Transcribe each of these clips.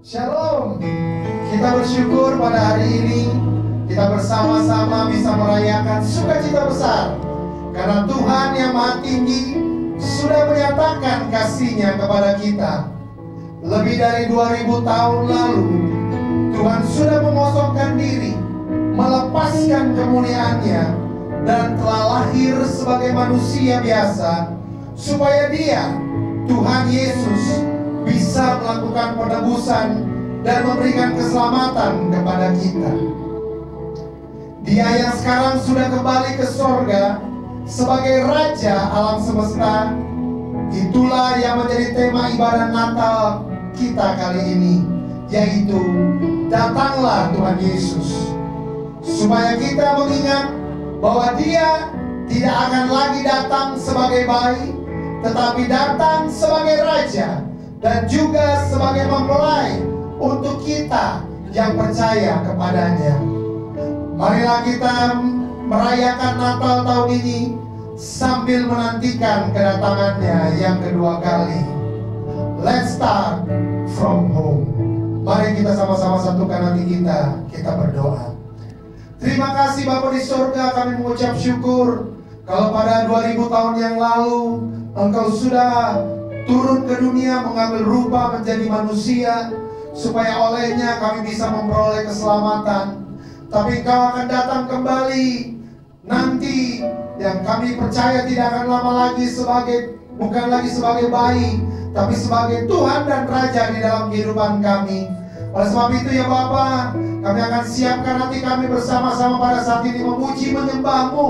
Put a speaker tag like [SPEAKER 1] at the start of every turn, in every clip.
[SPEAKER 1] Shalom. Kita bersyukur pada hari ini kita bersama-sama bisa merayakan sukacita besar karena Tuhan yang Maha Tinggi sudah menyatakan kasih-Nya kepada kita. Lebih dari 2000 tahun lalu Tuhan sudah mengosongkan diri, melepaskan kemuliaan-Nya, dan telah lahir sebagai manusia biasa supaya Dia, Tuhan Yesus, bisa melakukan penebusan dan memberikan keselamatan kepada kita. Dia yang sekarang sudah kembali ke sorga sebagai Raja alam semesta, itulah yang menjadi tema ibadah Natal kita kali ini, yaitu datanglah Tuhan Yesus. Supaya kita mengingat bahwa Dia tidak akan lagi datang sebagai bayi, tetapi datang sebagai Raja dan juga sebagai mempelai untuk kita yang percaya kepadanya. Marilah kita merayakan Natal tahun ini sambil menantikan kedatangannya yang kedua kali. Let's start from home. Mari kita sama-sama satukan hati kita berdoa. Terima kasih Bapa di surga, kami mengucap syukur kalau pada 2000 tahun yang lalu Engkau sudah turun ke dunia mengambil rupa menjadi manusia supaya olehnya kami bisa memperoleh keselamatan. Tapi Engkau akan datang kembali nanti, yang kami percaya tidak akan lama lagi bukan lagi sebagai bayi, tapi sebagai Tuhan dan Raja di dalam kehidupan kami. Oleh sebab itu ya Bapa, kami akan siapkan hati kami bersama-sama pada saat ini memuji menyembah-Mu,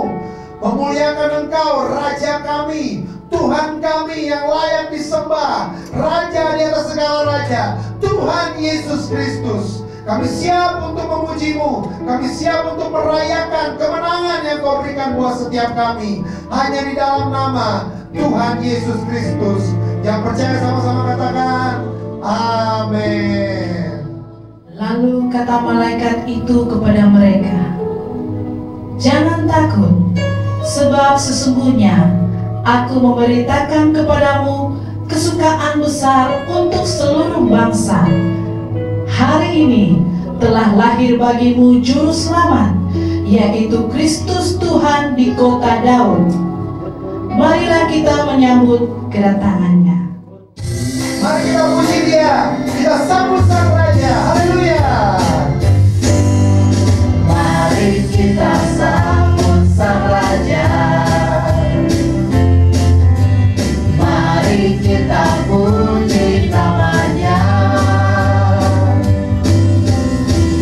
[SPEAKER 1] memuliakan Engkau, Raja kami, Tuhan kami yang layak disembah, Raja di atas segala raja, Tuhan Yesus Kristus. Kami siap untuk memuji-Mu, kami siap untuk merayakan kemenangan yang Kau berikan buat setiap kami, hanya di dalam nama Tuhan Yesus Kristus. Yang percaya sama-sama katakan amin.
[SPEAKER 2] Lalu kata malaikat itu kepada mereka, "Jangan takut, sebab sesungguhnya Aku memberitakan kepadamu kesukaan besar untuk seluruh bangsa. Hari ini telah lahir bagimu Juru Selamat, yaitu Kristus Tuhan di kota Daud. Marilah kita menyambut kedatangannya."
[SPEAKER 1] Mari kita puji Dia, kita sambut Sang Raja. Haleluya.
[SPEAKER 2] Mari kita sambut Sang Raja. Mari kita puji namanya.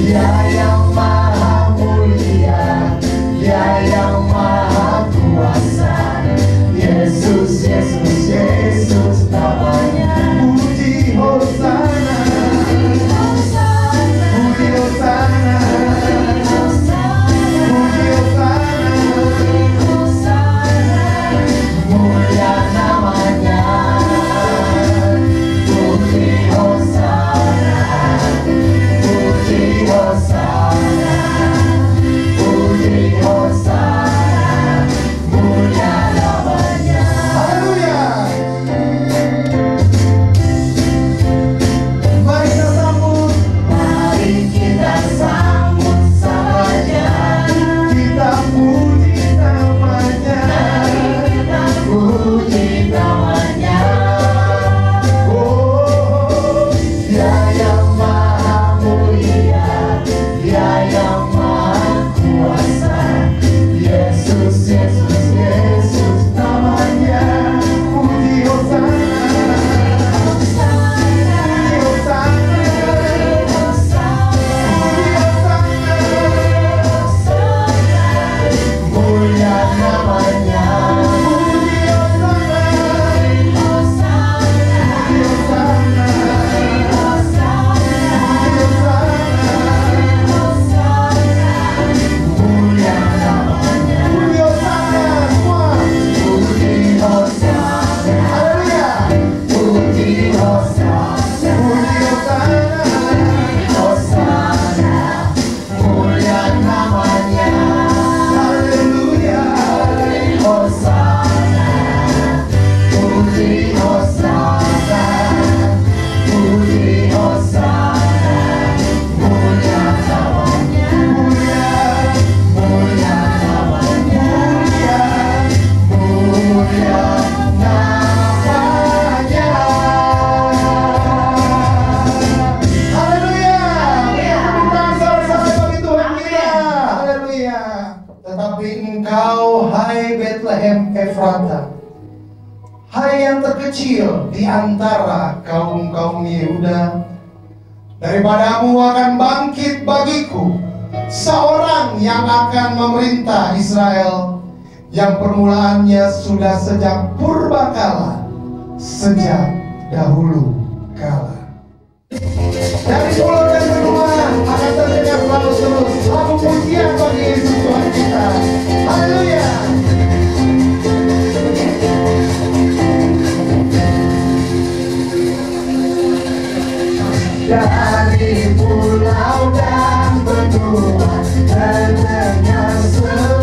[SPEAKER 2] Dia yang maha mulia, Dia yang maha kuasa, Yesus, Yesus, Yesus namanya.
[SPEAKER 1] Puji Hosana. Betlehem Efrata, hai yang terkecil di antara kaum-kaum Yehuda, daripadamu akan bangkit bagiku seorang yang akan memerintah Israel, yang permulaannya sudah sejak purbakala, sejak dahulu kala. Dari mulut dan benua akan terdengar terus lagu pujian bagi Yesus Tuhan kita. Haleluya.
[SPEAKER 2] Dari pulau dan benua terdengar selalu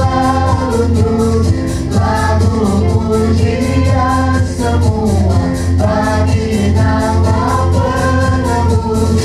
[SPEAKER 2] lagu pujian semua bagi nama penebus.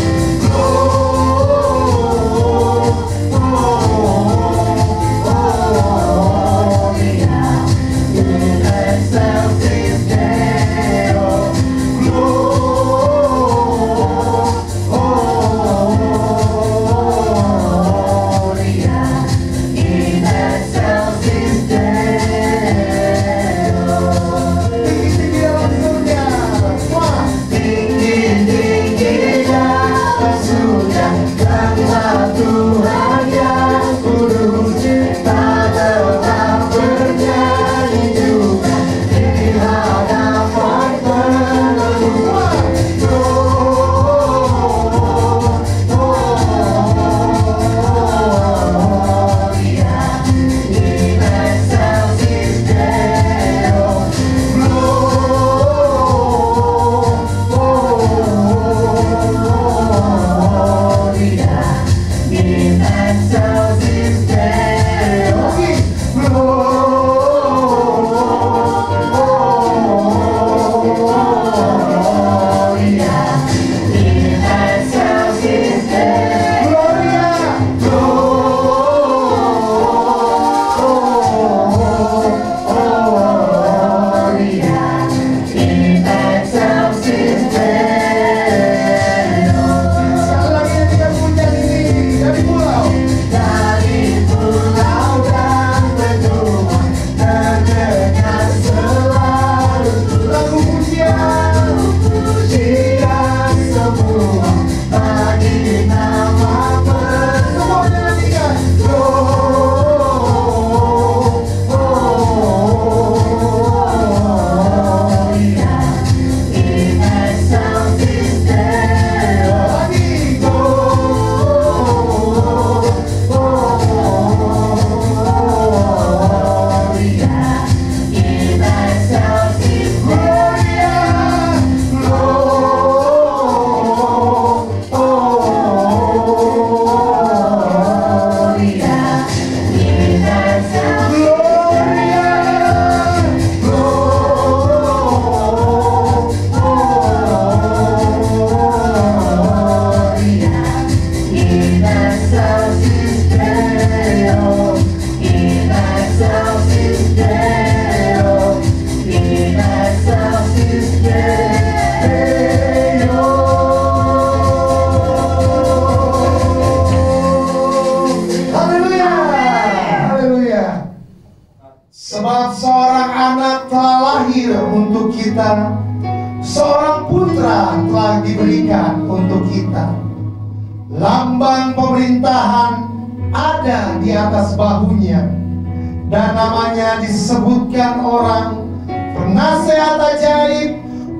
[SPEAKER 1] Sebab seorang anak telah lahir untuk kita, seorang putra telah diberikan untuk kita. Lambang pemerintahan ada di atas bahunya, dan namanya disebutkan orang Penasihat Ajaib,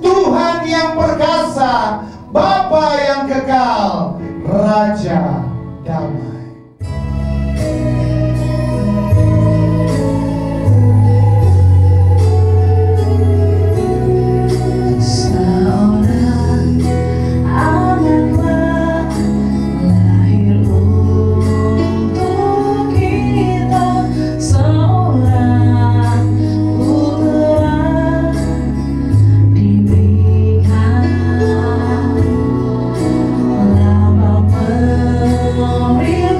[SPEAKER 1] Tuhan yang perkasa, Bapa yang kekal, Raja damai.
[SPEAKER 3] Real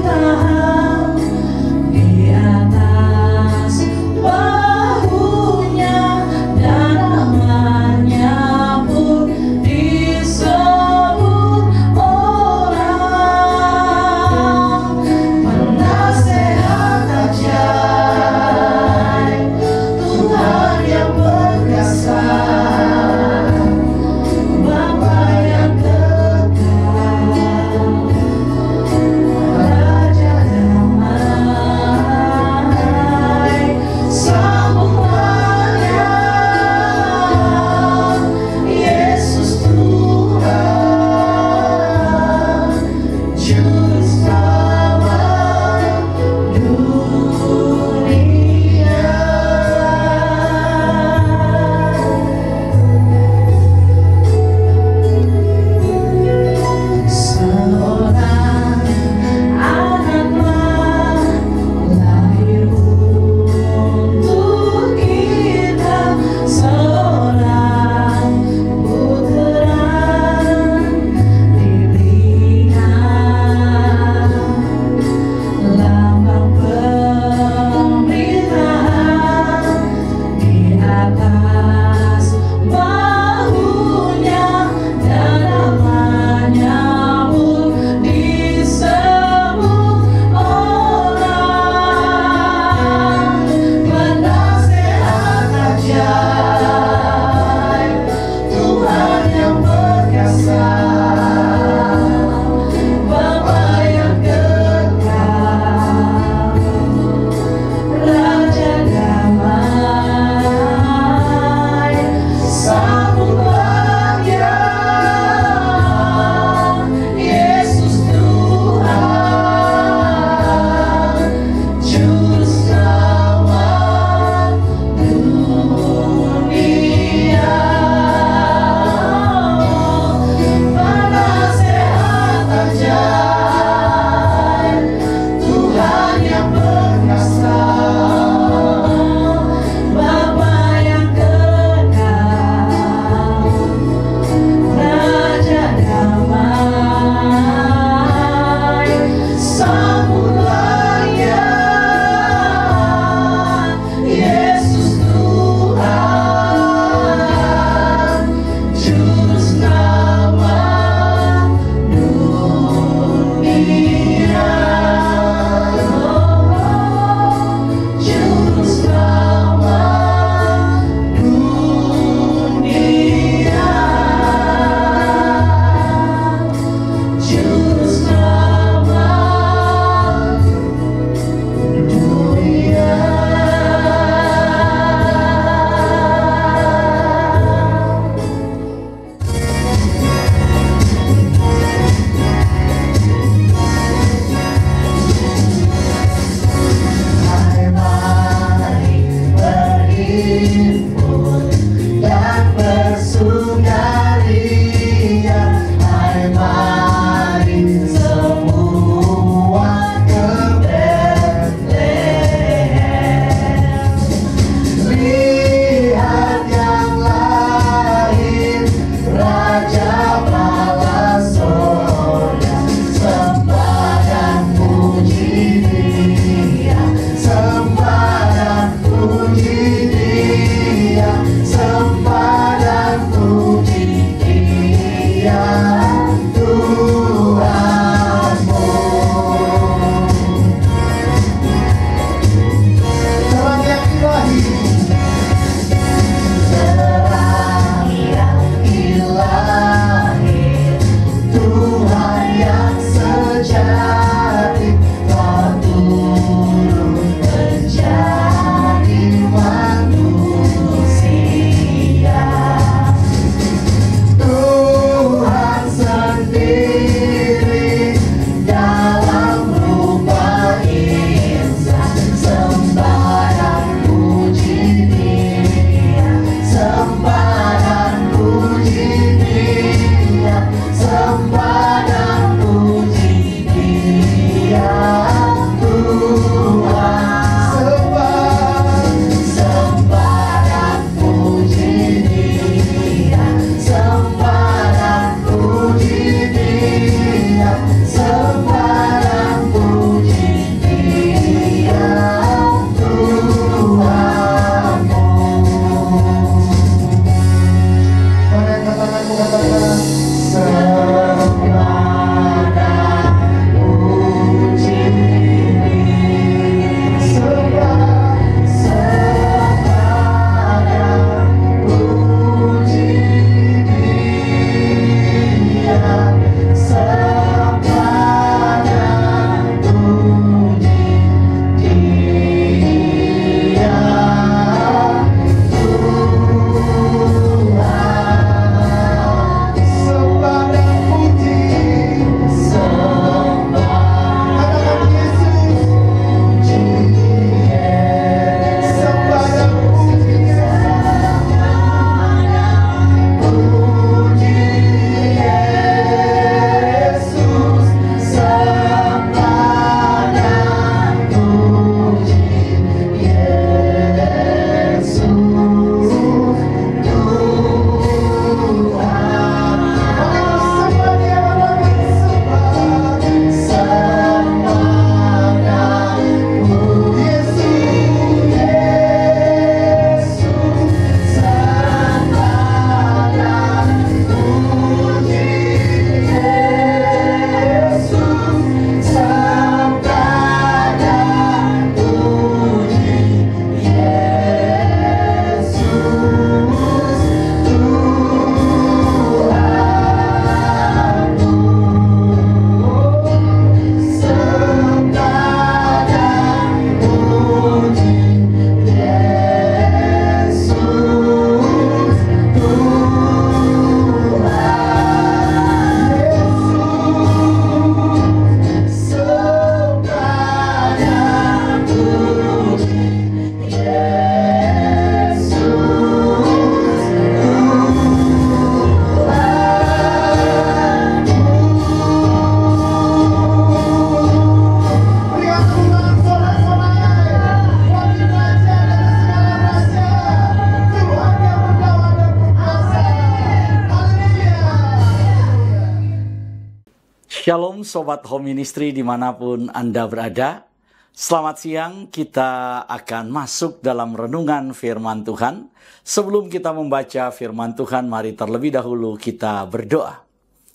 [SPEAKER 3] Shalom Sobat Home Ministry dimanapun Anda berada. Selamat siang, kita akan masuk dalam renungan firman Tuhan. Sebelum kita membaca firman Tuhan, mari terlebih dahulu kita berdoa.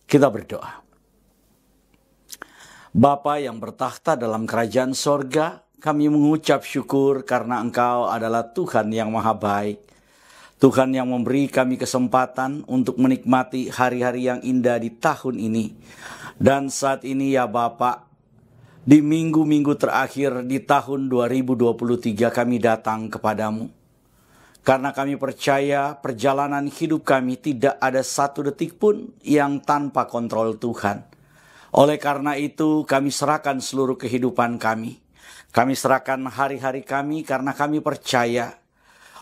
[SPEAKER 3] Kita berdoa. Bapa yang bertakhta dalam kerajaan sorga, kami mengucap syukur karena Engkau adalah Tuhan yang maha baik. Tuhan yang memberi kami kesempatan untuk menikmati hari-hari yang indah di tahun ini. Dan saat ini ya Bapak, di minggu-minggu terakhir di tahun 2023 kami datang kepadamu. Karena kami percaya perjalanan hidup kami tidak ada satu detik pun yang tanpa kontrol Tuhan. Oleh karena itu kami serahkan seluruh kehidupan kami. Kami serahkan hari-hari kami karena kami percaya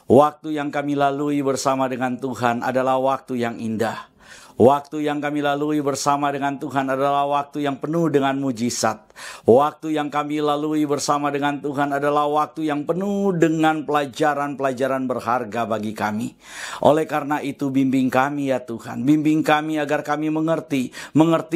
[SPEAKER 3] waktu yang kami lalui bersama dengan Tuhan adalah waktu yang indah. Waktu yang kami lalui bersama dengan Tuhan adalah waktu yang penuh dengan mujizat. Waktu yang kami lalui bersama dengan Tuhan adalah waktu yang penuh dengan pelajaran-pelajaran berharga bagi kami. Oleh karena itu bimbing kami ya Tuhan. Bimbing kami agar kami mengerti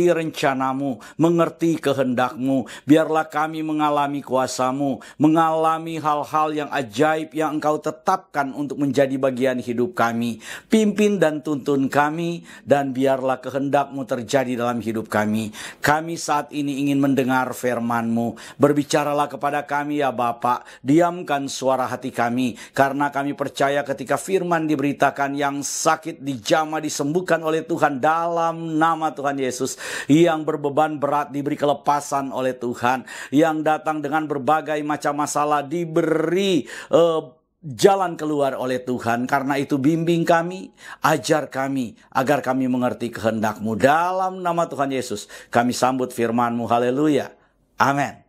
[SPEAKER 3] rencanamu, mengerti kehendak-Mu. Biarlah kami mengalami kuasa-Mu, mengalami hal-hal yang ajaib yang Engkau tetapkan untuk menjadi bagian hidup kami. Pimpin dan tuntun kami, dan biarlah kehendak-Mu terjadi dalam hidup kami. Kami saat ini ingin mendengar firman-Mu. Berbicaralah kepada kami ya Bapa. Diamkan suara hati kami. Karena kami percaya ketika firman diberitakan, yang sakit dijamah disembuhkan oleh Tuhan dalam nama Tuhan Yesus. Yang berbeban berat diberi kelepasan oleh Tuhan. Yang datang dengan berbagai macam masalah diberi jalan keluar oleh Tuhan. Karena itu bimbing kami, ajar kami, agar kami mengerti kehendak-Mu. Dalam nama Tuhan Yesus kami sambut firman-Mu. Haleluya. Amin.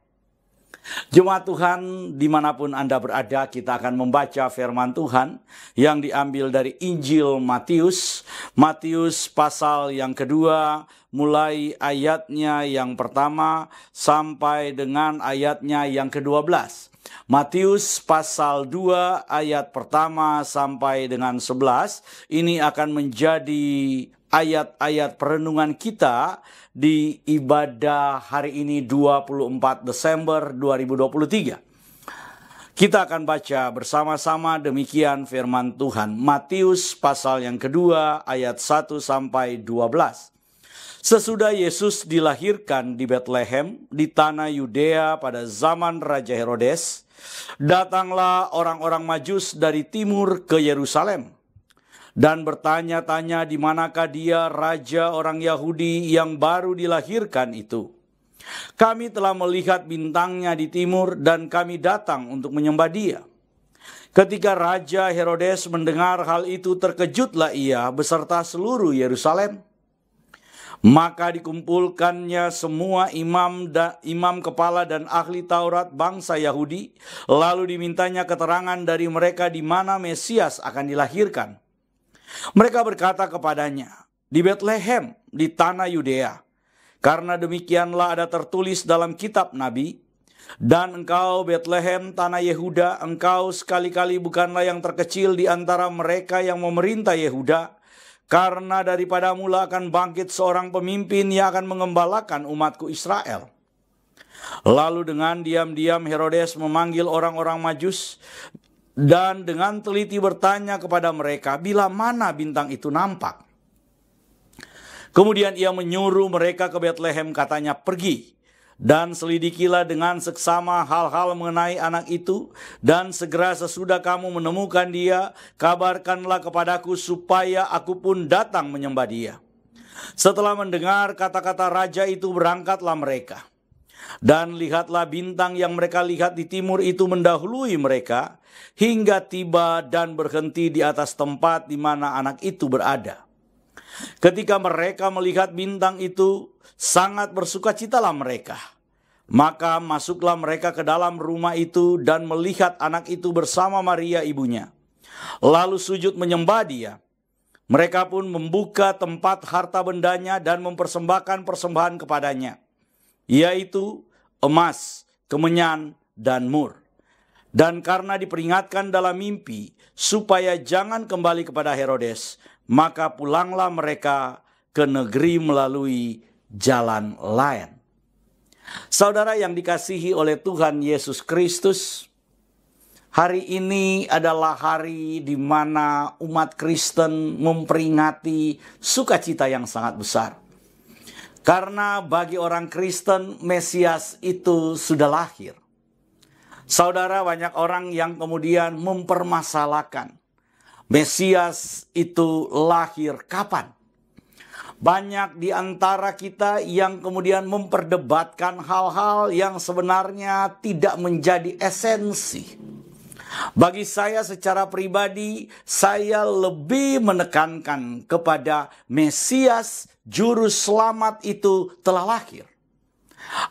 [SPEAKER 3] Jemaat Tuhan dimanapun Anda berada, kita akan membaca firman Tuhan yang diambil dari Injil Matius. Matius pasal yang kedua, mulai ayatnya yang pertama sampai dengan ayatnya yang ke-12. Matius pasal 2 ayat pertama sampai dengan 11. Ini akan menjadi ayat-ayat perenungan kita di ibadah hari ini 24 Desember 2023. Kita akan baca bersama-sama demikian firman Tuhan. Matius pasal yang kedua ayat 1 sampai 12. Sesudah Yesus dilahirkan di Betlehem di tanah Yudea pada zaman Raja Herodes, datanglah orang-orang Majus dari timur ke Yerusalem dan bertanya-tanya di manakah dia, raja orang Yahudi yang baru dilahirkan itu. Kami telah melihat bintangnya di timur dan kami datang untuk menyembah dia. Ketika Raja Herodes mendengar hal itu, terkejutlah ia beserta seluruh Yerusalem. Maka dikumpulkannya semua imam kepala dan ahli Taurat bangsa Yahudi, lalu dimintanya keterangan dari mereka di mana Mesias akan dilahirkan. Mereka berkata kepadanya, di Betlehem, di tanah Yudea, karena demikianlah ada tertulis dalam kitab Nabi, dan engkau Betlehem tanah Yehuda, engkau sekali-kali bukanlah yang terkecil di antara mereka yang memerintah Yehuda, karena daripadamu lah akan bangkit seorang pemimpin yang akan mengembalakan umatku Israel. Lalu dengan diam-diam Herodes memanggil orang-orang Majus dan dengan teliti bertanya kepada mereka bila mana bintang itu nampak. Kemudian ia menyuruh mereka ke Betlehem, katanya, pergi dan selidikilah dengan seksama hal-hal mengenai anak itu, dan segera sesudah kamu menemukan dia, kabarkanlah kepadaku supaya aku pun datang menyembah dia. Setelah mendengar kata-kata raja itu, berangkatlah mereka. Dan lihatlah bintang yang mereka lihat di timur itu mendahului mereka, hingga tiba dan berhenti di atas tempat di mana anak itu berada. Ketika mereka melihat bintang itu, sangat bersukacitalah mereka. Maka masuklah mereka ke dalam rumah itu dan melihat anak itu bersama Maria ibunya. Lalu sujud menyembah dia. Mereka pun membuka tempat harta bendanya dan mempersembahkan persembahan kepadanya, yaitu emas, kemenyan, dan mur. Dan karena diperingatkan dalam mimpi supaya jangan kembali kepada Herodes, maka pulanglah mereka ke negeri melalui jalan lain. Saudara yang dikasihi oleh Tuhan Yesus Kristus, hari ini adalah hari di mana umat Kristen memperingati sukacita yang sangat besar. Karena bagi orang Kristen, Mesias itu sudah lahir. Saudara, banyak orang yang kemudian mempermasalahkan Mesias itu lahir kapan? Banyak di antara kita yang kemudian memperdebatkan hal-hal yang sebenarnya tidak menjadi esensi. Bagi saya secara pribadi, saya lebih menekankan kepada Mesias, Juru Selamat itu telah lahir.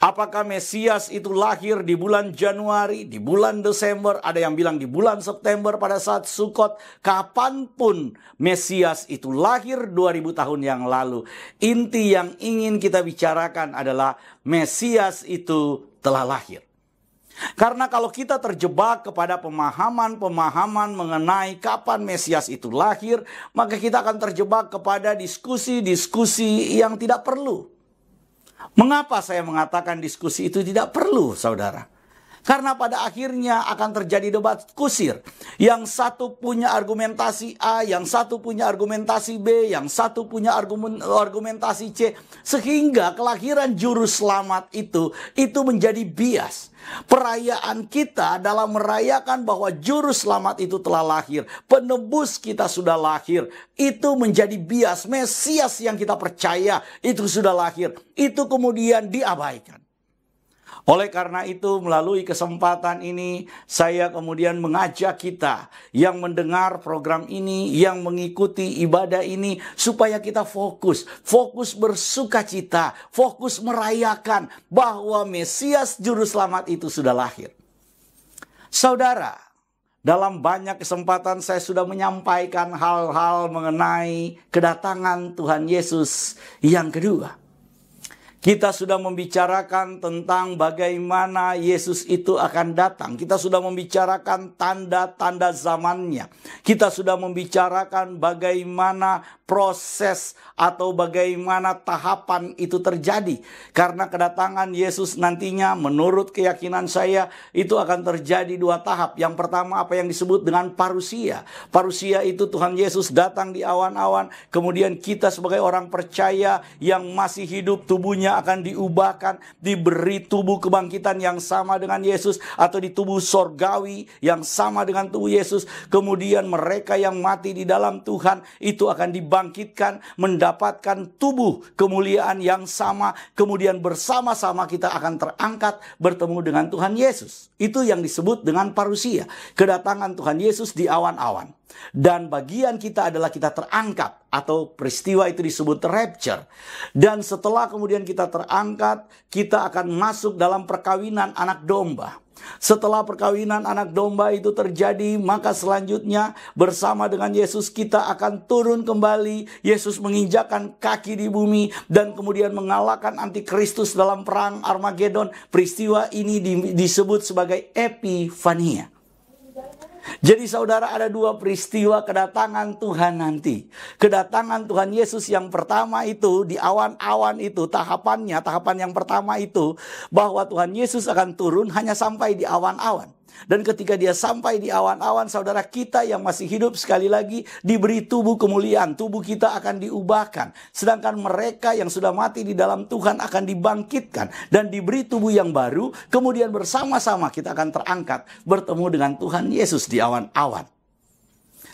[SPEAKER 3] Apakah Mesias itu lahir di bulan Januari, di bulan Desember, ada yang bilang di bulan September pada saat Sukot, kapanpun Mesias itu lahir 2000 tahun yang lalu. Inti yang ingin kita bicarakan adalah Mesias itu telah lahir. Karena kalau kita terjebak kepada pemahaman-pemahaman mengenai kapan Mesias itu lahir, maka kita akan terjebak kepada diskusi-diskusi yang tidak perlu. Mengapa saya mengatakan diskusi itu tidak perlu, saudara? Karena pada akhirnya akan terjadi debat kusir. Yang satu punya argumentasi A, yang satu punya argumentasi B, yang satu punya argumentasi C. Sehingga kelahiran Juru Selamat itu menjadi bias. Perayaan kita dalam merayakan bahwa Juru Selamat itu telah lahir, penebus kita sudah lahir, itu menjadi bias. Mesias yang kita percaya itu sudah lahir, itu kemudian diabaikan. Oleh karena itu, melalui kesempatan ini, saya kemudian mengajak kita yang mendengar program ini, yang mengikuti ibadah ini, supaya kita fokus bersukacita, fokus merayakan bahwa Mesias Juru Selamat itu sudah lahir. Saudara, dalam banyak kesempatan saya sudah menyampaikan hal-hal mengenai kedatangan Tuhan Yesus yang kedua. Kita sudah membicarakan tentang bagaimana Yesus itu akan datang. Kita sudah membicarakan tanda-tanda zamannya. Kita sudah membicarakan bagaimana proses atau bagaimana tahapan itu terjadi. Karena kedatangan Yesus nantinya menurut keyakinan saya itu akan terjadi 2 tahap. Yang pertama apa yang disebut dengan parusia. Parusia itu Tuhan Yesus datang di awan-awan. Kemudian kita sebagai orang percaya yang masih hidup, tubuhnya akan diubahkan, diberi tubuh kebangkitan yang sama dengan Yesus, atau di tubuh sorgawi yang sama dengan tubuh Yesus. Kemudian mereka yang mati di dalam Tuhan itu akan dibangkitkan, mendapatkan tubuh kemuliaan yang sama. Kemudian bersama-sama kita akan terangkat bertemu dengan Tuhan Yesus. Itu yang disebut dengan parusia, kedatangan Tuhan Yesus di awan-awan. Dan bagian kita adalah kita terangkat, atau peristiwa itu disebut rapture. Dan setelah kemudian kita terangkat, kita akan masuk dalam perkawinan anak domba. Setelah perkawinan anak domba itu terjadi, maka selanjutnya bersama dengan Yesus kita akan turun kembali. Yesus menginjakkan kaki di bumi dan kemudian mengalahkan antikristus dalam perang Armageddon. Peristiwa ini disebut sebagai Epifania. Jadi saudara, ada 2 peristiwa kedatangan Tuhan nanti. Kedatangan Tuhan Yesus yang pertama itu di awan-awan itu tahapan yang pertama itu bahwa Tuhan Yesus akan turun hanya sampai di awan-awan. Dan ketika dia sampai di awan-awan, saudara, kita yang masih hidup sekali lagi diberi tubuh kemuliaan. Tubuh kita akan diubahkan. Sedangkan mereka yang sudah mati di dalam Tuhan akan dibangkitkan dan diberi tubuh yang baru. Kemudian bersama-sama kita akan terangkat bertemu dengan Tuhan Yesus di awan-awan.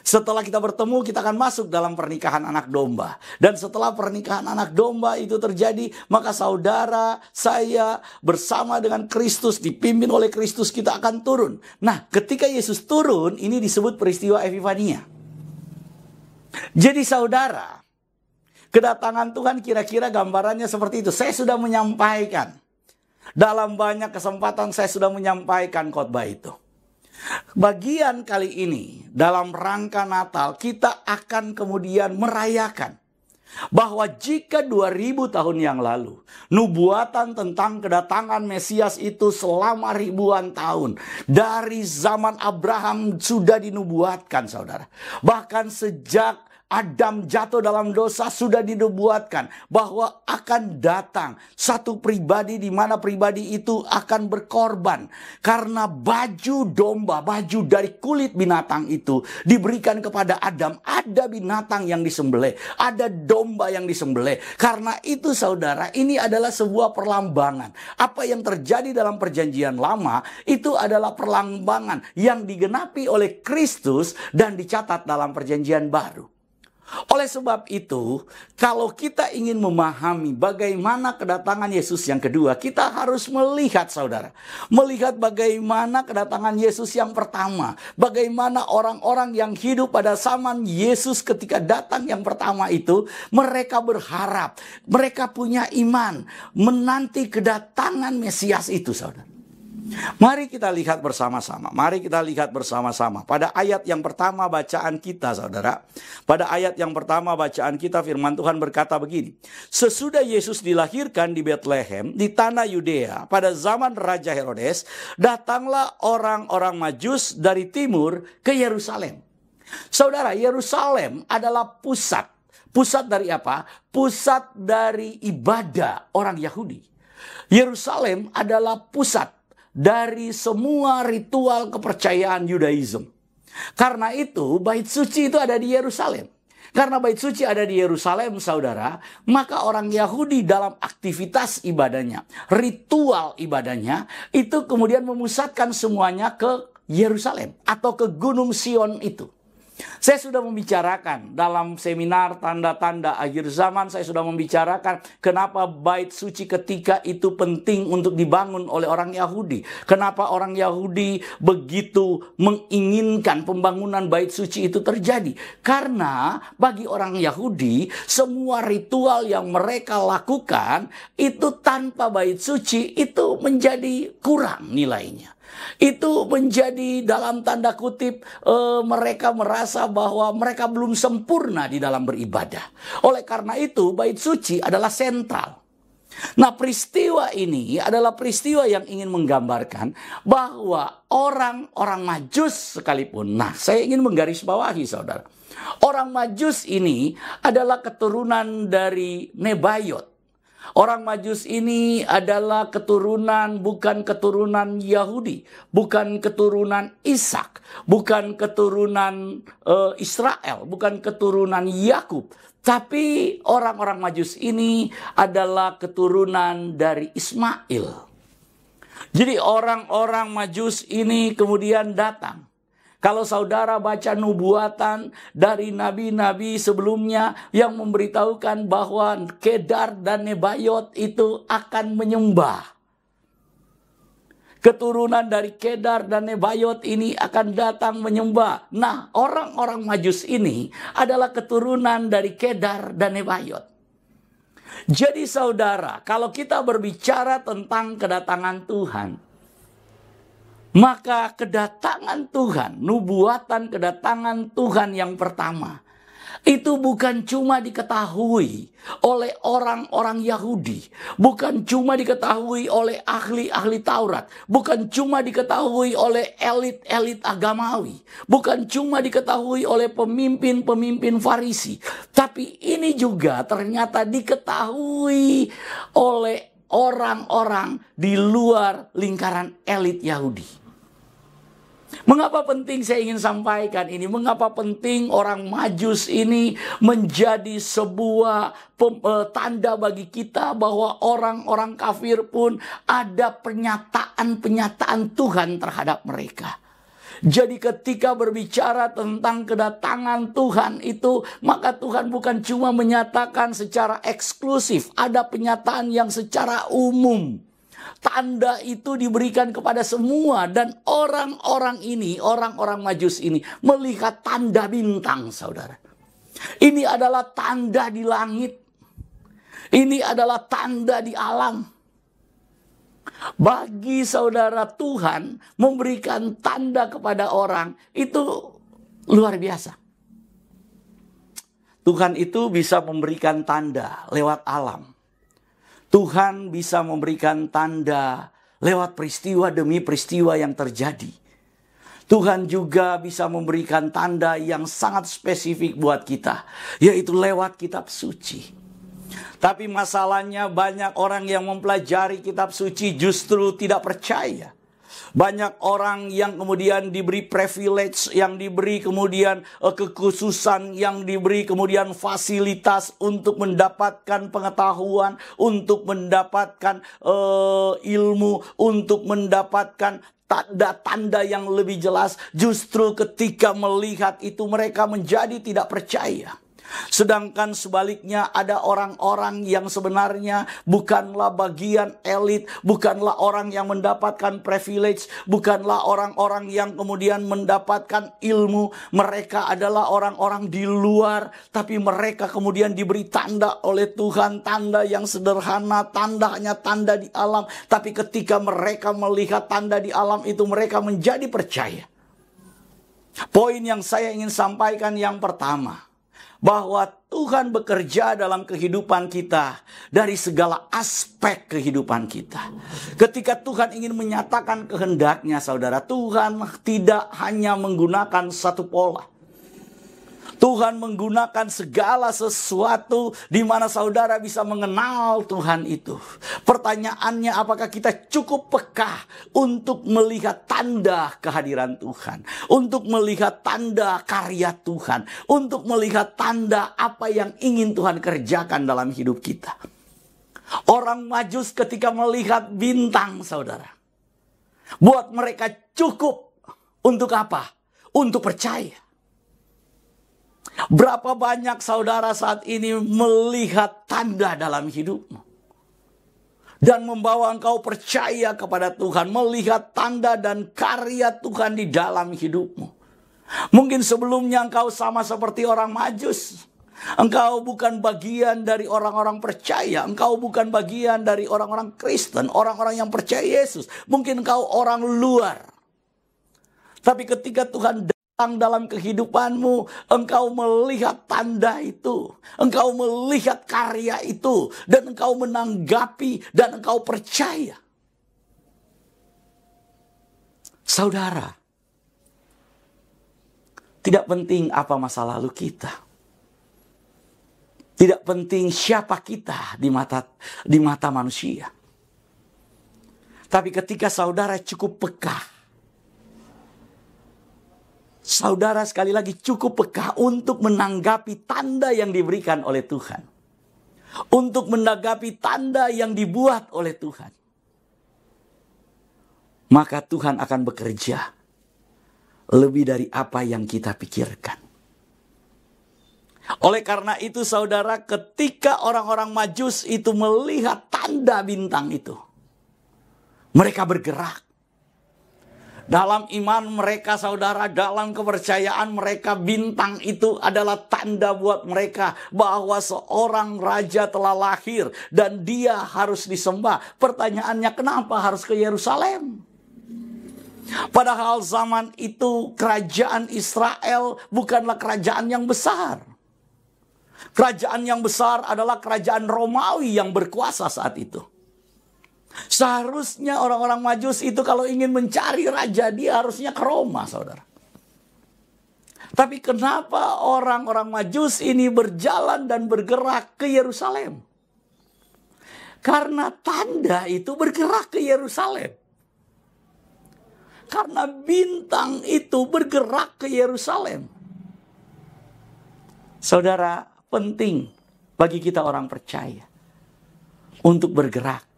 [SPEAKER 3] Setelah kita bertemu, kita akan masuk dalam pernikahan anak domba. Dan setelah pernikahan anak domba itu terjadi, maka saudara, saya bersama dengan Kristus, dipimpin oleh Kristus, kita akan turun. Nah, ketika Yesus turun, ini disebut peristiwa Epifania. Jadi saudara, kedatangan Tuhan kira-kira gambarannya seperti itu. Saya sudah menyampaikan. Dalam banyak kesempatan saya sudah menyampaikan khotbah itu. Bagian kali ini dalam rangka Natal kita akan kemudian merayakan bahwa jika 2000 tahun yang lalu nubuatan tentang kedatangan Mesias itu selama ribuan tahun, dari zaman Abraham sudah dinubuatkan, saudara. Bahkan sejak Adam jatuh dalam dosa, sudah dinubuatkan bahwa akan datang satu pribadi di mana pribadi itu akan berkorban. Karena baju domba, baju dari kulit binatang itu diberikan kepada Adam. Ada binatang yang disembelih, ada domba yang disembelih. Karena itu saudara, ini adalah sebuah perlambangan. Apa yang terjadi dalam perjanjian lama itu adalah perlambangan yang digenapi oleh Kristus dan dicatat dalam perjanjian baru. Oleh sebab itu, kalau kita ingin memahami bagaimana kedatangan Yesus yang kedua, kita harus melihat saudara. Melihat bagaimana kedatangan Yesus yang pertama. Bagaimana orang-orang yang hidup pada zaman Yesus ketika datang yang pertama itu, mereka berharap, mereka punya iman, menanti kedatangan Mesias itu saudara. Mari kita lihat bersama-sama. Mari kita lihat bersama-sama. Pada ayat yang pertama bacaan kita, saudara. Pada ayat yang pertama bacaan kita, firman Tuhan berkata begini. Sesudah Yesus dilahirkan di Bethlehem, di tanah Yudea, pada zaman Raja Herodes, datanglah orang-orang Majus dari timur ke Yerusalem. Saudara, Yerusalem adalah pusat. Pusat dari apa? Pusat dari ibadah orang Yahudi. Yerusalem adalah pusat dari semua ritual kepercayaan Yudaism. Karena itu bait suci itu ada di Yerusalem. Karena bait suci ada di Yerusalem saudara, maka orang Yahudi dalam aktivitas ibadahnya, ritual ibadahnya, itu kemudian memusatkan semuanya ke Yerusalem atau ke Gunung Sion itu. Saya sudah membicarakan dalam seminar tanda-tanda akhir zaman, saya sudah membicarakan kenapa bait suci ketika itu penting untuk dibangun oleh orang Yahudi. Kenapa orang Yahudi begitu menginginkan pembangunan bait suci itu terjadi. Karena bagi orang Yahudi, semua ritual yang mereka lakukan itu tanpa bait suci itu menjadi kurang nilainya. Itu menjadi dalam tanda kutip mereka merasa bahwa mereka belum sempurna di dalam beribadah. Oleh karena itu bait suci adalah sentral. Nah, peristiwa ini adalah peristiwa yang ingin menggambarkan bahwa orang-orang Majus sekalipun. Nah, saya ingin menggarisbawahi saudara. Orang Majus ini adalah keturunan dari Nebayot. Orang Majus ini adalah keturunan, bukan keturunan Yahudi, bukan keturunan Ishak, bukan keturunan Israel, bukan keturunan Yakub. Tapi orang-orang Majus ini adalah keturunan dari Ismail. Jadi orang-orang Majus ini kemudian datang. Kalau saudara baca nubuatan dari nabi-nabi sebelumnya yang memberitahukan bahwa Kedar dan Nebayot itu akan menyembah. Keturunan dari Kedar dan Nebayot ini akan datang menyembah. Nah, orang-orang Majus ini adalah keturunan dari Kedar dan Nebayot. Jadi saudara, kalau kita berbicara tentang kedatangan Tuhan, maka kedatangan Tuhan, nubuatan kedatangan Tuhan yang pertama, itu bukan cuma diketahui oleh orang-orang Yahudi. Bukan cuma diketahui oleh ahli-ahli Taurat. Bukan cuma diketahui oleh elit-elit agamawi. Bukan cuma diketahui oleh pemimpin-pemimpin Farisi. Tapi ini juga ternyata diketahui oleh orang-orang di luar lingkaran elit Yahudi. Mengapa penting saya ingin sampaikan ini? Mengapa penting orang Majus ini menjadi sebuah tanda bagi kita bahwa orang-orang kafir pun ada pernyataan-pernyataan Tuhan terhadap mereka. Jadi ketika berbicara tentang kedatangan Tuhan itu, maka Tuhan bukan cuma menyatakan secara eksklusif, ada pernyataan yang secara umum. Tanda itu diberikan kepada semua dan orang-orang ini, orang-orang Majus ini melihat tanda bintang, saudara. Ini adalah tanda di langit. Ini adalah tanda di alam. Bagi saudara, Tuhan memberikan tanda kepada orang itu luar biasa. Tuhan itu bisa memberikan tanda lewat alam. Tuhan bisa memberikan tanda lewat peristiwa demi peristiwa yang terjadi. Tuhan juga bisa memberikan tanda yang sangat spesifik buat kita, yaitu lewat kitab suci. Tapi masalahnya banyak orang yang mempelajari kitab suci justru tidak percaya. Banyak orang yang kemudian diberi privilege, yang diberi kemudian kekhususan, yang diberi kemudian fasilitas untuk mendapatkan pengetahuan, untuk mendapatkan ilmu, untuk mendapatkan tanda-tanda yang lebih jelas. Justru ketika melihat itu mereka menjadi tidak percaya. Sedangkan sebaliknya ada orang-orang yang sebenarnya bukanlah bagian elit, bukanlah orang yang mendapatkan privilege, bukanlah orang-orang yang kemudian mendapatkan ilmu. Mereka adalah orang-orang di luar, tapi mereka kemudian diberi tanda oleh Tuhan, tanda yang sederhana, tanda hanya tanda di alam. Tapi ketika mereka melihat tanda di alam itu, mereka menjadi percaya. Poin yang saya ingin sampaikan yang pertama, bahwa Tuhan bekerja dalam kehidupan kita dari segala aspek kehidupan kita. Ketika Tuhan ingin menyatakan kehendaknya, saudara, Tuhan tidak hanya menggunakan satu pola. Tuhan menggunakan segala sesuatu di mana saudara bisa mengenal Tuhan itu. Pertanyaannya, apakah kita cukup peka untuk melihat tanda kehadiran Tuhan, untuk melihat tanda karya Tuhan, untuk melihat tanda apa yang ingin Tuhan kerjakan dalam hidup kita. Orang Majus ketika melihat bintang, saudara, buat mereka cukup untuk apa? Untuk percaya. Berapa banyak saudara saat ini melihat tanda dalam hidupmu dan membawa engkau percaya kepada Tuhan, melihat tanda dan karya Tuhan di dalam hidupmu. Mungkin sebelumnya engkau sama seperti orang Majus. Engkau bukan bagian dari orang-orang percaya. Engkau bukan bagian dari orang-orang Kristen, orang-orang yang percaya Yesus. Mungkin engkau orang luar. Tapi ketika Tuhan dalam kehidupanmu, engkau melihat tanda itu, engkau melihat karya itu, dan engkau menanggapi dan engkau percaya. Saudara, tidak penting apa masa lalu kita, tidak penting siapa kita di mata manusia. Tapi ketika saudara cukup peka, saudara sekali lagi cukup peka untuk menanggapi tanda yang diberikan oleh Tuhan. Untuk menanggapi tanda yang dibuat oleh Tuhan. Maka Tuhan akan bekerja lebih dari apa yang kita pikirkan. Oleh karena itu saudara, ketika orang-orang Majus itu melihat tanda bintang itu, mereka bergerak. Dalam iman mereka, saudara, dalam kepercayaan mereka, bintang itu adalah tanda buat mereka bahwa seorang raja telah lahir dan dia harus disembah. Pertanyaannya, kenapa harus ke Yerusalem? Padahal zaman itu kerajaan Israel bukanlah kerajaan yang besar. Kerajaan yang besar adalah kerajaan Romawi yang berkuasa saat itu. Seharusnya orang-orang Majus itu kalau ingin mencari raja, dia harusnya ke Roma, saudara. Tapi kenapa orang-orang Majus ini berjalan dan bergerak ke Yerusalem? Karena tanda itu bergerak ke Yerusalem. Karena bintang itu bergerak ke Yerusalem. Saudara, penting bagi kita orang percaya untuk bergerak.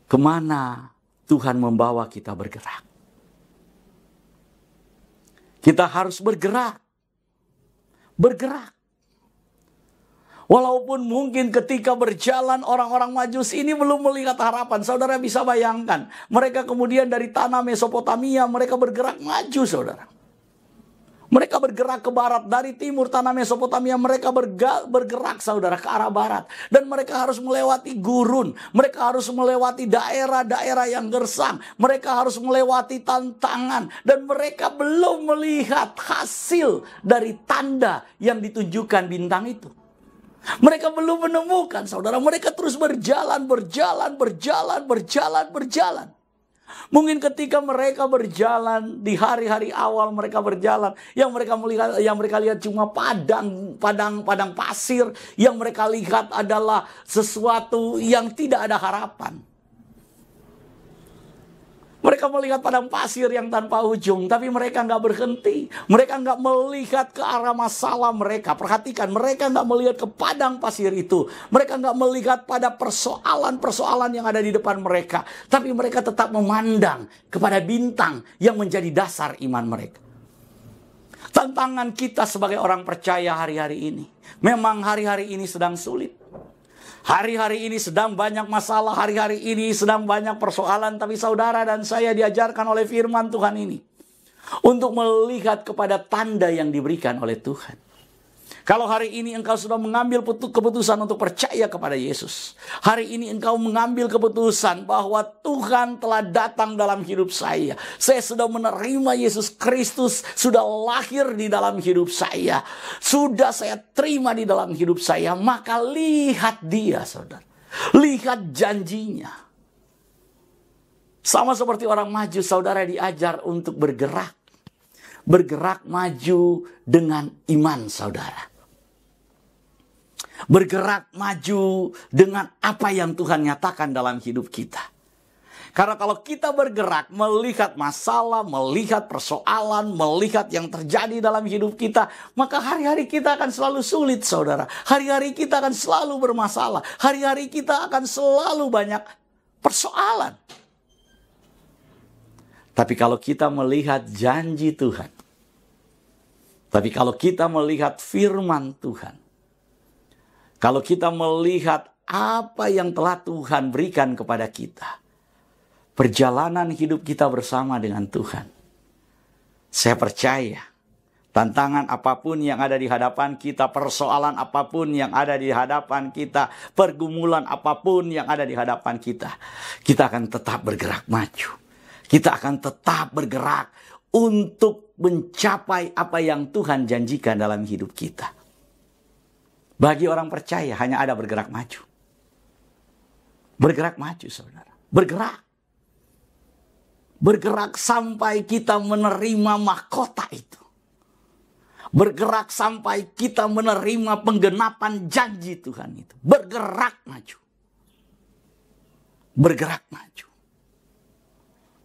[SPEAKER 3] Kemana Tuhan membawa kita bergerak? Kita harus bergerak. Bergerak. Walaupun mungkin ketika berjalan orang-orang Majus ini belum melihat harapan. Saudara bisa bayangkan. Mereka kemudian dari tanah Mesopotamia mereka bergerak maju, saudara. Mereka bergerak ke barat, dari timur tanah Mesopotamia mereka bergerak, saudara, ke arah barat. Dan mereka harus melewati gurun, mereka harus melewati daerah-daerah yang gersang, mereka harus melewati tantangan. Dan mereka belum melihat hasil dari tanda yang ditunjukkan bintang itu. Mereka belum menemukan, saudara, mereka terus berjalan. Mungkin ketika mereka berjalan di hari-hari awal mereka berjalan, yang mereka lihat cuma padang pasir, yang mereka lihat adalah sesuatu yang tidak ada harapan. Mereka melihat padang pasir yang tanpa ujung, tapi mereka nggak berhenti. Mereka nggak melihat ke arah masalah mereka. Perhatikan, mereka nggak melihat ke padang pasir itu. Mereka nggak melihat pada persoalan-persoalan yang ada di depan mereka. Tapi mereka tetap memandang kepada bintang yang menjadi dasar iman mereka. Tantangan kita sebagai orang percaya hari-hari ini. Memang hari-hari ini sedang sulit. Hari-hari ini sedang banyak masalah, hari-hari ini sedang banyak persoalan. Tapi saudara dan saya diajarkan oleh firman Tuhan ini untuk melihat kepada tanda yang diberikan oleh Tuhan. Kalau hari ini engkau sudah mengambil keputusan untuk percaya kepada Yesus. Hari ini engkau mengambil keputusan bahwa Tuhan telah datang dalam hidup saya. Saya sudah menerima Yesus Kristus, sudah lahir di dalam hidup saya. Sudah saya terima di dalam hidup saya. Maka lihat dia, saudara. Lihat janjinya. Sama seperti orang maju, saudara diajar untuk bergerak. Bergerak maju dengan iman, saudara. Bergerak maju dengan apa yang Tuhan nyatakan dalam hidup kita. Karena kalau kita bergerak melihat masalah, melihat persoalan, melihat yang terjadi dalam hidup kita, maka hari-hari kita akan selalu sulit, saudara. Hari-hari kita akan selalu bermasalah. Hari-hari kita akan selalu banyak persoalan. Tapi kalau kita melihat janji Tuhan, tapi kalau kita melihat firman Tuhan, kalau kita melihat apa yang telah Tuhan berikan kepada kita, perjalanan hidup kita bersama dengan Tuhan, saya percaya tantangan apapun yang ada di hadapan kita, persoalan apapun yang ada di hadapan kita, pergumulan apapun yang ada di hadapan kita akan tetap bergerak maju. Kita akan tetap bergerak untuk mencapai apa yang Tuhan janjikan dalam hidup kita. Bagi orang percaya hanya ada bergerak maju. Bergerak maju, saudara. Bergerak. Bergerak sampai kita menerima mahkota itu. Bergerak sampai kita menerima penggenapan janji Tuhan itu. Bergerak maju. Bergerak maju.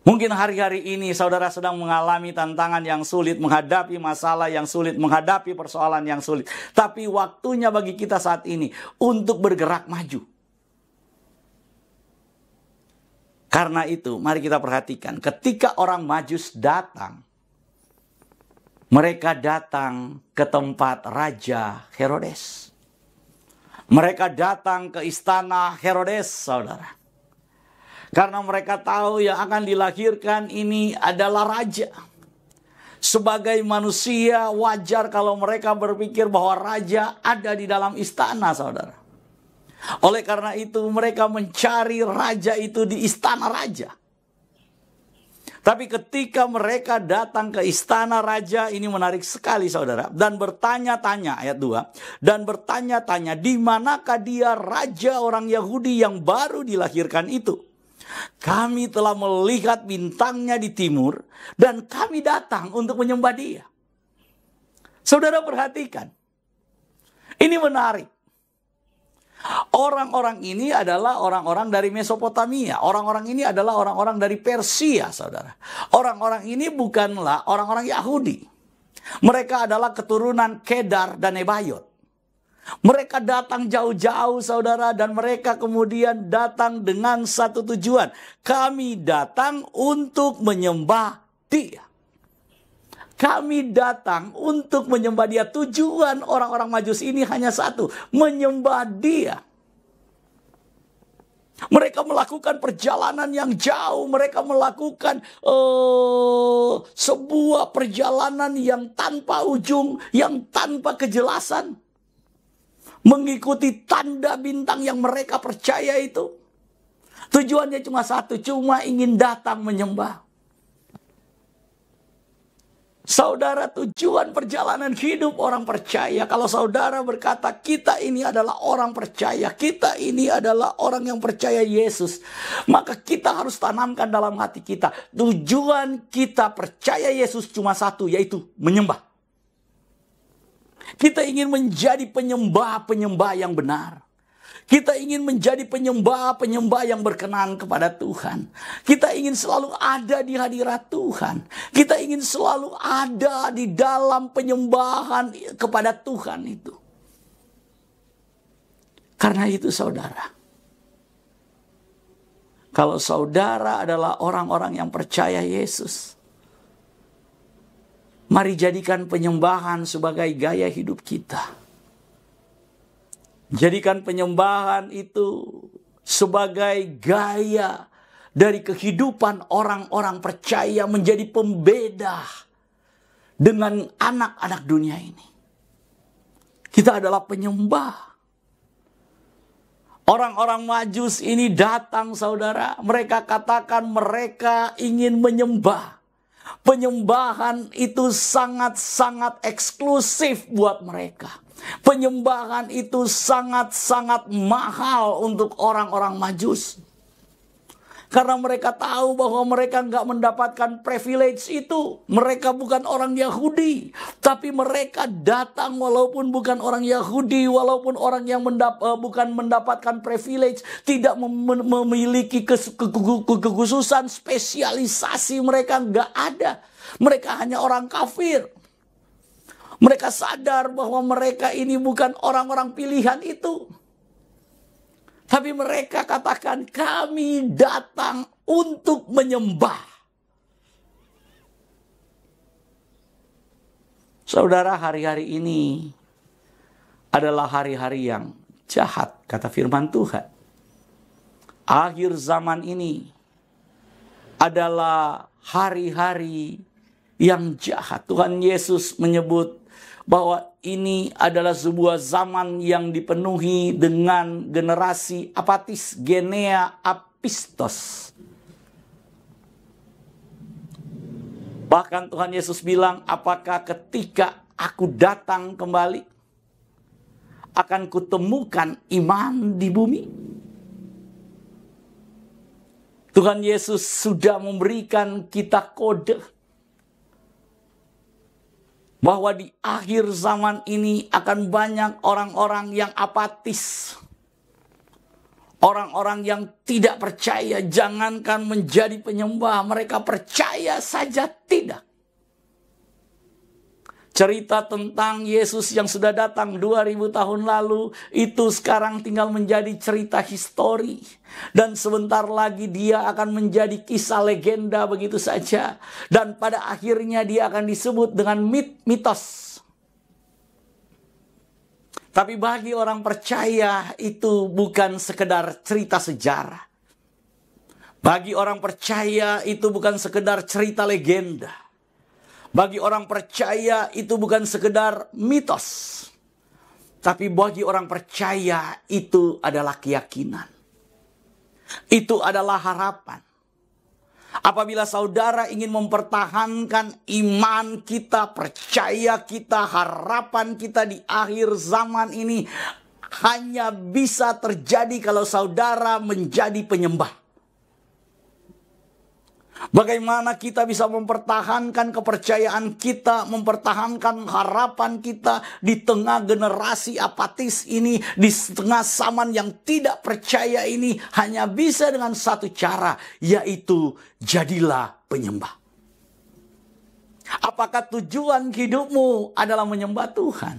[SPEAKER 3] Mungkin hari-hari ini saudara sedang mengalami tantangan yang sulit, menghadapi masalah yang sulit, menghadapi persoalan yang sulit. Tapi waktunya bagi kita saat ini untuk bergerak maju. Karena itu, mari kita perhatikan. Ketika orang Majus datang, mereka datang ke tempat Raja Herodes. Mereka datang ke istana Herodes, saudara. Karena mereka tahu yang akan dilahirkan ini adalah raja. Sebagai manusia wajar kalau mereka berpikir bahwa raja ada di dalam istana, saudara. Oleh karena itu mereka mencari raja itu di istana raja. Tapi ketika mereka datang ke istana raja, ini menarik sekali, saudara. Dan bertanya-tanya, ayat 2. Dan bertanya-tanya, di manakah dia raja orang Yahudi yang baru dilahirkan itu? Kami telah melihat bintangnya di timur dan kami datang untuk menyembah dia. Saudara perhatikan. Ini menarik. Orang-orang ini adalah orang-orang dari Mesopotamia. Orang-orang ini adalah orang-orang dari Persia, saudara. Orang-orang ini bukanlah orang-orang Yahudi. Mereka adalah keturunan Kedar dan Nebayot. Mereka datang jauh-jauh, saudara, dan mereka kemudian datang dengan satu tujuan. Kami datang untuk menyembah dia. Kami datang untuk menyembah dia. Tujuan orang-orang Majus ini hanya satu, menyembah dia. Mereka melakukan perjalanan yang jauh. Mereka melakukan sebuah perjalanan yang tanpa ujung, yang tanpa kejelasan. Mengikuti tanda bintang yang mereka percaya itu. Tujuannya cuma satu, cuma ingin datang menyembah. Saudara, tujuan perjalanan hidup orang percaya, kalau saudara berkata kita ini adalah orang percaya, kita ini adalah orang yang percaya Yesus, maka kita harus tanamkan dalam hati kita, tujuan kita percaya Yesus cuma satu, yaitu menyembah. Kita ingin menjadi penyembah-penyembah yang benar. Kita ingin menjadi penyembah-penyembah yang berkenan kepada Tuhan. Kita ingin selalu ada di hadirat Tuhan. Kita ingin selalu ada di dalam penyembahan kepada Tuhan itu. Karena itu saudara, kalau saudara adalah orang-orang yang percaya Yesus, mari jadikan penyembahan sebagai gaya hidup kita. Jadikan penyembahan itu sebagai gaya dari kehidupan orang-orang percaya, menjadi pembeda dengan anak-anak dunia ini. Kita adalah penyembah. Orang-orang Majus ini datang saudara, mereka katakan mereka ingin menyembah. Penyembahan itu sangat-sangat eksklusif buat mereka. Penyembahan itu sangat-sangat mahal untuk orang-orang Majus. Karena mereka tahu bahwa mereka nggak mendapatkan privilege itu. Mereka bukan orang Yahudi. Tapi mereka datang walaupun bukan orang Yahudi. Walaupun orang yang bukan mendapatkan privilege. Tidak memiliki kekhususan, spesialisasi, mereka nggak ada. Mereka hanya orang kafir. Mereka sadar bahwa mereka ini bukan orang-orang pilihan itu. Tapi mereka katakan, kami datang untuk menyembah. Saudara, hari-hari ini adalah hari-hari yang jahat, kata firman Tuhan. Akhir zaman ini adalah hari-hari yang jahat. Tuhan Yesus menyebut bahwa ini adalah sebuah zaman yang dipenuhi dengan generasi apatis, genea apistos. Bahkan Tuhan Yesus bilang, apakah ketika aku datang kembali, akan kutemukan iman di bumi? Tuhan Yesus sudah memberikan kita kode bahwa di akhir zaman ini akan banyak orang-orang yang apatis. Orang-orang yang tidak percaya, jangankan menjadi penyembah, mereka percaya saja tidak. Cerita tentang Yesus yang sudah datang 2000 tahun lalu, itu sekarang tinggal menjadi cerita histori. Dan sebentar lagi dia akan menjadi kisah legenda begitu saja. Dan pada akhirnya dia akan disebut dengan mitos. Tapi bagi orang percaya itu bukan sekedar cerita sejarah. Bagi orang percaya itu bukan sekedar cerita legenda. Bagi orang percaya itu bukan sekedar mitos. Tapi bagi orang percaya itu adalah keyakinan. Itu adalah harapan. Apabila saudara ingin mempertahankan iman kita, percaya kita, harapan kita di akhir zaman ini hanya bisa terjadi kalau saudara menjadi penyembah. Bagaimana kita bisa mempertahankan kepercayaan kita, mempertahankan harapan kita di tengah generasi apatis ini, di tengah zaman yang tidak percaya ini, hanya bisa dengan satu cara, yaitu jadilah penyembah. Apakah tujuan hidupmu adalah menyembah Tuhan?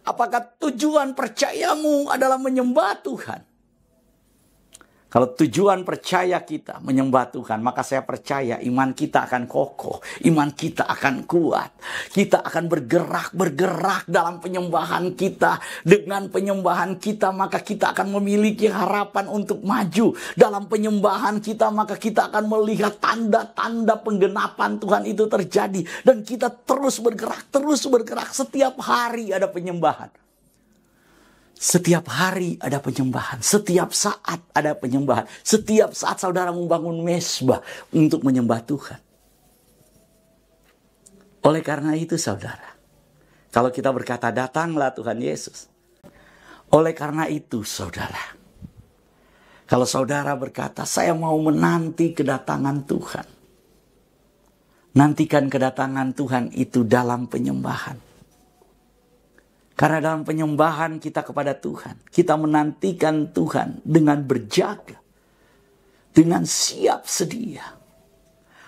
[SPEAKER 3] Apakah tujuan percayamu adalah menyembah Tuhan? Kalau tujuan percaya kita menyembah Tuhan, maka saya percaya iman kita akan kokoh, iman kita akan kuat. Kita akan bergerak dalam penyembahan kita. Dengan penyembahan kita, maka kita akan memiliki harapan untuk maju. Dalam penyembahan kita, maka kita akan melihat tanda-tanda penggenapan Tuhan itu terjadi. Dan kita terus bergerak. Setiap hari ada penyembahan. Setiap hari ada penyembahan. Setiap saat ada penyembahan. Setiap saat saudara membangun mezbah untuk menyembah Tuhan. Oleh karena itu saudara, kalau kita berkata datanglah Tuhan Yesus. Oleh karena itu saudara, kalau saudara berkata saya mau menanti kedatangan Tuhan. Nantikan kedatangan Tuhan itu dalam penyembahan. Karena dalam penyembahan kita kepada Tuhan, kita menantikan Tuhan dengan berjaga, dengan siap sedia.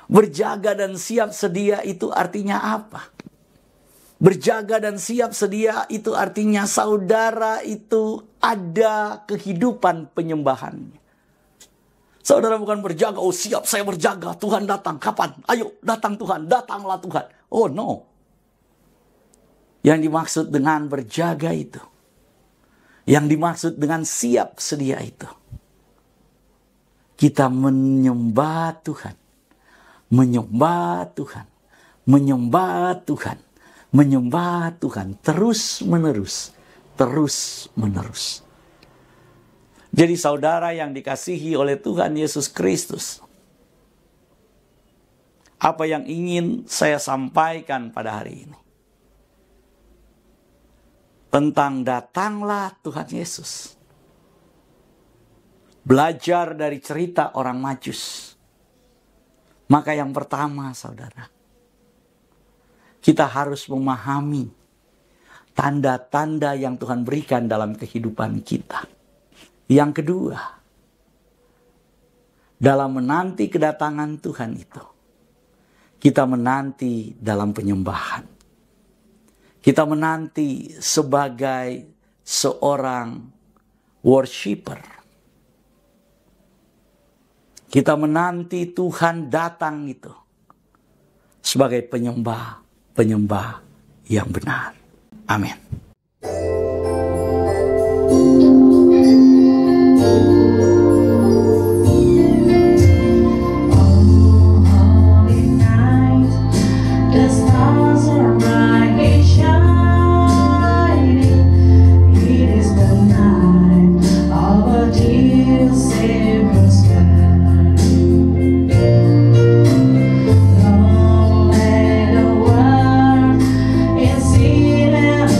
[SPEAKER 3] Berjaga dan siap sedia itu artinya apa? Berjaga dan siap sedia itu artinya saudara itu ada kehidupan penyembahannya. Saudara bukan berjaga, oh siap saya berjaga, Tuhan datang, kapan? Ayo datang Tuhan, datanglah Tuhan. Oh no. Yang dimaksud dengan berjaga itu, yang dimaksud dengan siap sedia itu, kita menyembah Tuhan, menyembah Tuhan, menyembah Tuhan, menyembah Tuhan terus menerus, terus menerus. Jadi saudara yang dikasihi oleh Tuhan Yesus Kristus, apa yang ingin saya sampaikan pada hari ini? Tentang datanglah Tuhan Yesus. Belajar dari cerita orang Majus. Maka yang pertama saudara, kita harus memahami tanda-tanda yang Tuhan berikan dalam kehidupan kita. Yang kedua, dalam menanti kedatangan Tuhan itu, kita menanti dalam penyembahan. Kita menanti sebagai seorang worshiper. Kita menanti Tuhan datang itu sebagai penyembah yang benar. Amin.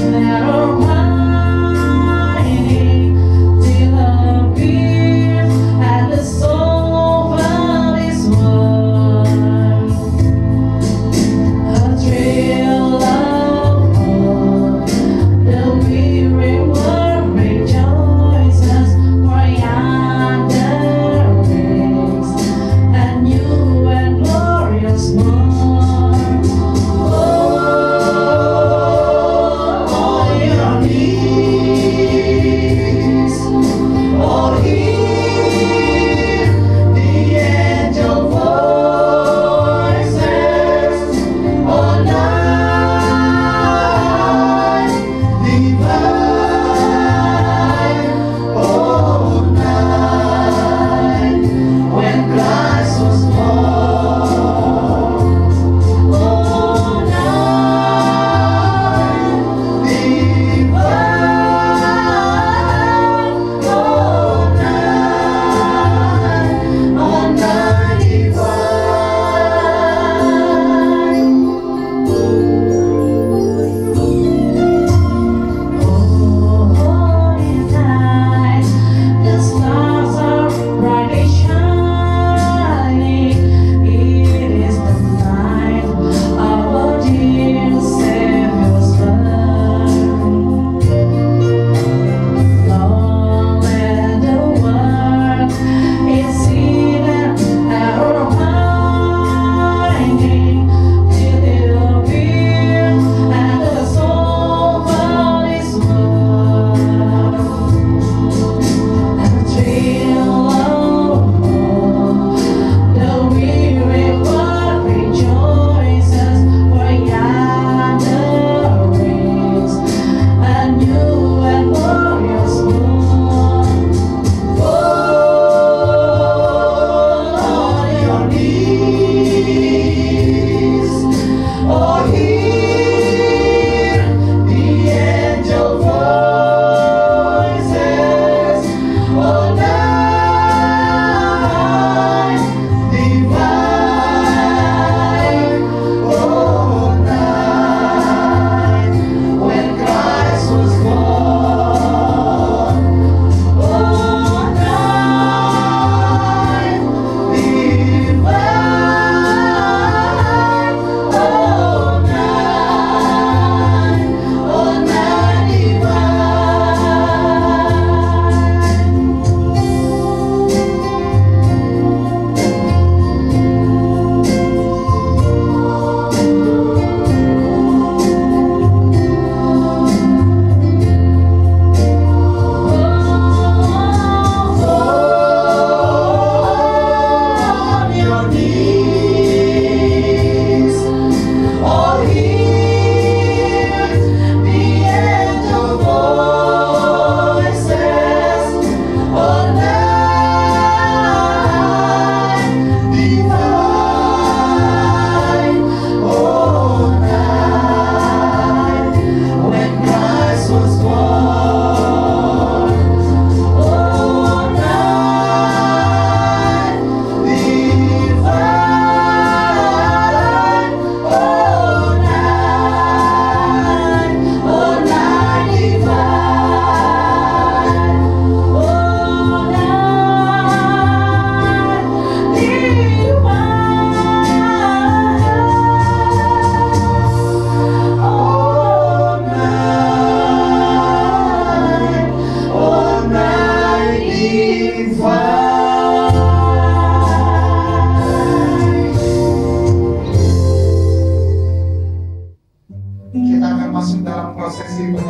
[SPEAKER 2] There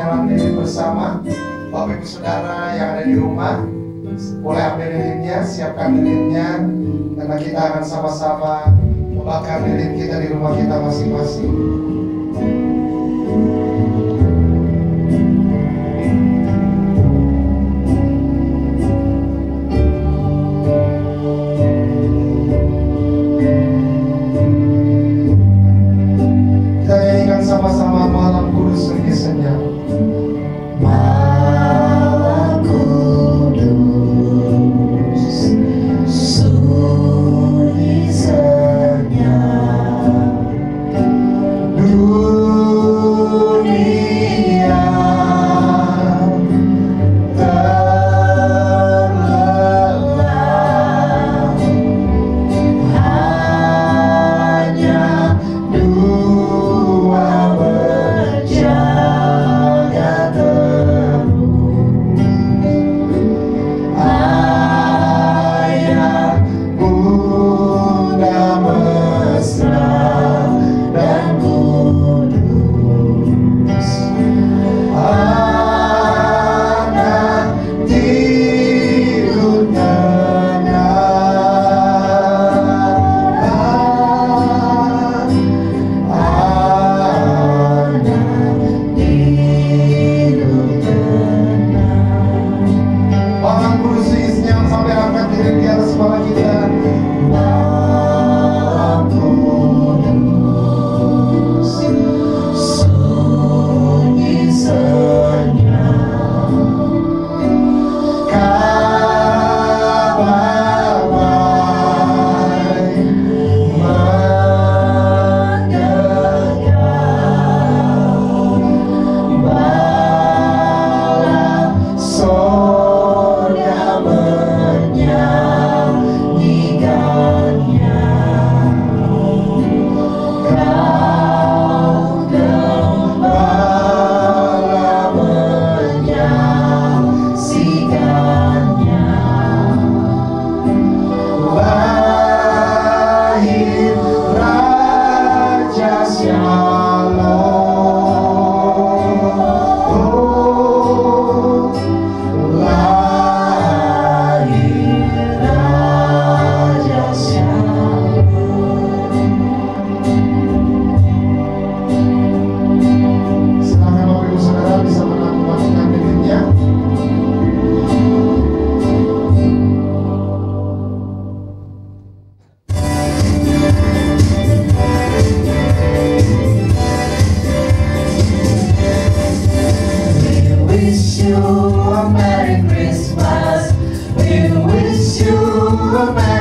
[SPEAKER 1] penyerahan lilin bersama. Bapak Ibu Saudara yang ada di rumah, boleh ambil lilinnya, siapkan lilinnya, karena kita akan sama-sama membakar lilin kita di rumah kita masing-masing. Kita nyanyikan sama-sama Malam Kudus Lagi Senyap.
[SPEAKER 2] Malam kudus, sunyi senyap, dunia terlelap, hanya dua berjaga terus. Ayah, bunda mesra dan kudus. Anak tidur tenang. Anak tidur tenang.
[SPEAKER 1] Malam Kudus Lagi Senyap, sampai angkat lilin di atas kepala kita.
[SPEAKER 2] Malam kudus, sunyi senyap, kabar baik mendengar, malam sorga menyanyikannya. Kau gembala menyaksikannya. Lahir Raja Shalom. Lahir Raja Shalom.
[SPEAKER 1] Silakan Bapak Ibu Saudara bisa melakukan lilinnya.
[SPEAKER 2] We wish you a Merry Christmas. We wish you a Merry